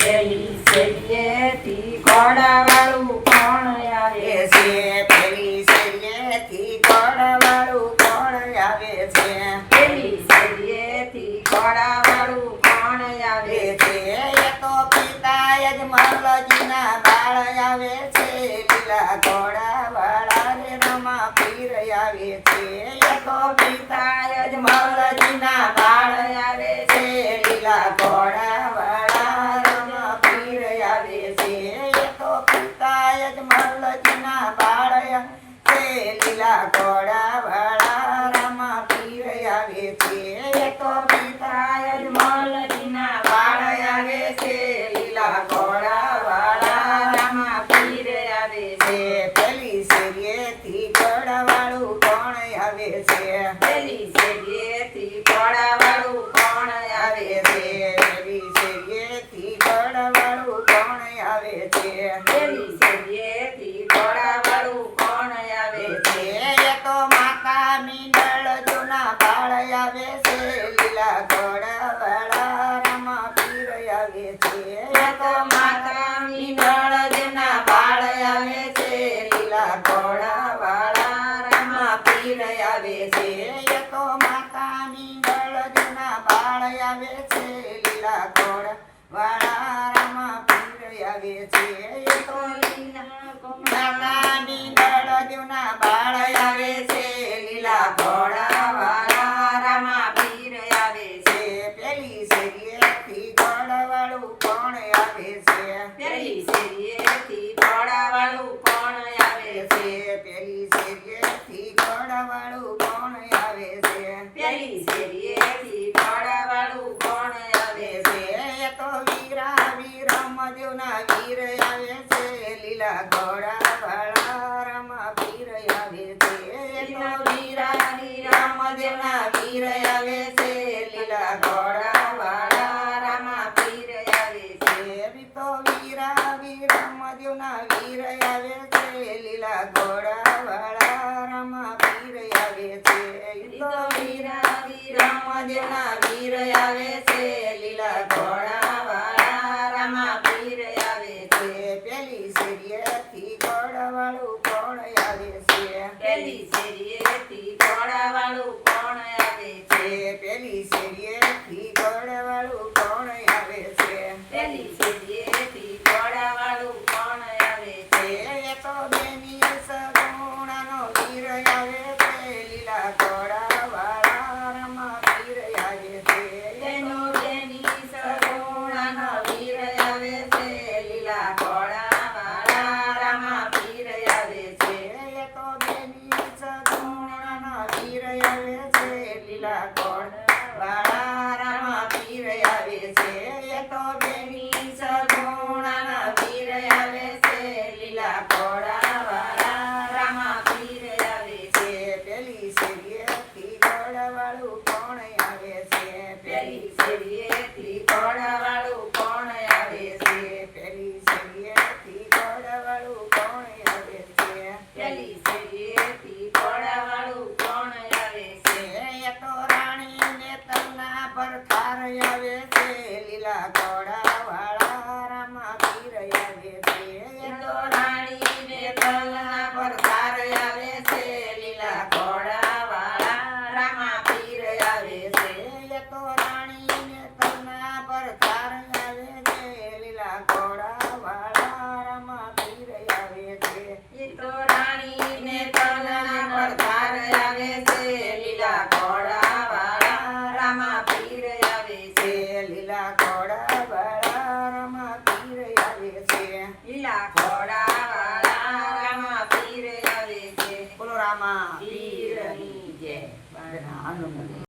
પેલી શેરીએથી ઘોડાવાળું કોણ આવે છે? પેલી શેરીએથી ઘોડાવાળું કોણ આવે છે? પેલી શેરીએથી ઘોડાવાળું કોણ આવે છે? એ તો પિતા યજમલજીના બાળ આવે છે. લીલા ઘોડાવાળા રે રમા પીર આવે છે. એ તો પિતા યજમલજીના બાળ આવે છે. લીલા ઘોડાવાળા રમા પીર આવે છે. એ તો પિતા યજમલજીના બાળ છે. લીલા ઘોડાવાળા રમા પીર આવે છે. એ તો પિતા યજમલજીના બાળ આવે છે. લીલા ઘોડાવાળા રમા પીર આવે છે. પેલી શેરીએથી ઘોડાવાળું કોણ આવે છે? પેલી શેરીએથી ઘોડાવાળું કોણ આવે છે? પેલી શેરીએથી ઘોડાવાળું કોણ આવે છે? પેલી શેરીએથી ઘોડાવાળું કોણ આવે છે? એ તો માતા મીંડળ જૂના બાળ આવે છે. લીલા ઘોડાવાળા રમા પીર આવે છે. એ તો માતા મીંડળ જૂના બાળ આવે છે. લીલા ઘોડાવાળા રમા પીર આવે છે. એ તો માતા મીંડળ જૂના બાળ આવે છે. લીલા ઘોડાવાળા રમા પીર આવે છે. એ તો માતા મીંડળ જૂના બાળ આવે છે. લીલા ઘોડાવાળા રમા પીર આવે છે. પેલી શેરીએથી ઘોડાવાળું કોણ આવે છે? પેલી શેરીએથી ઘોડાવાળું કોણ આવે છે? પેલી શેરીએથી ઘોડાવાળું કોણ આવે છે? પેલી શેરીએથી ઘોડાવાળું કોણ આવે છે? એ તો વીરા વીરમ જૂના વીર આવે છે. લીલા ઘોડાવાળા રમા પીર આવે છે. એ તો વીરા વીરમ જૂના વીર આવે છે. લીલા ઘોડાવાળા રમા પીર આવે છે. એ તો વીરા વીરમ જૂના વીર આવે છે. લીલા ઘોડાવાળા રમા પીર આવે છે. એ તો વીરા વીરમ જૂના વીર આવે છે. લીલા ઘોડાવાળા રમા પીર આવે છે. પેલી શેરીએથી ઘોડાવાળું કોણ આવે છે? પેલી શેરીએથી ઘોડાવાળું કોણ આવે છે? પેલી શેરીએથી ઘોડાવાળું કોણ આવે છે? પેલી શેરીએથી ઘોડાવાળું કોણ આવે છે? એ તો બેની સગુણાનો વીર આવે છે. લીલા ઘોડાવાળા રમા પીર આવે છે. એનો બેની સગુણાનો વીર આવે છે. લીલા ઘોડાવાળા રમા પીર આવે છે. એ તો બેની સગુણાનો વીર આવે છે. લીલા ઘોડાવાળા રમા પીર આવે છે. એ તો બેની સગુણાનો વીર આવે છે. લીલા ઘોડાવાળા રમા પીર આવે છે. પેલી શેરીએથી ઘોડાવાળું કોણ આવે છે? પેલી શેરીએથી ઘોડાવાળું કોણ આવે છે? પેલી શેરીએથી ઘોડાવાળું કોણ આવે છે? પેલી શેરીએથી ઘોડાવાળું કોણ આવે છે? એ તો રાણીને તલના પર થાર આવે છે. લીલા ઘોડાવાળા રમા પીર આવે છે. એ તો રાણીને તલના પર થાર આવે છે. લીલા ઘોડાવાળા રમા પીર આવે છે. એ તો રાણીને તલના પર થાર આવે છે. લીલા ઘોડાવાળા રમા પીર આવે છે. એ તો રાણીને તલના પર થાર આવે છે. લીલા ઘોડાવાળા રમા પીર આવે છે. લીલા ઘોડાવાળા રમા પીર આવે છે. લીલા ઘોડાવાળા રમા પીર આવે છે. બોલો રામા પીરની જય. આનંદ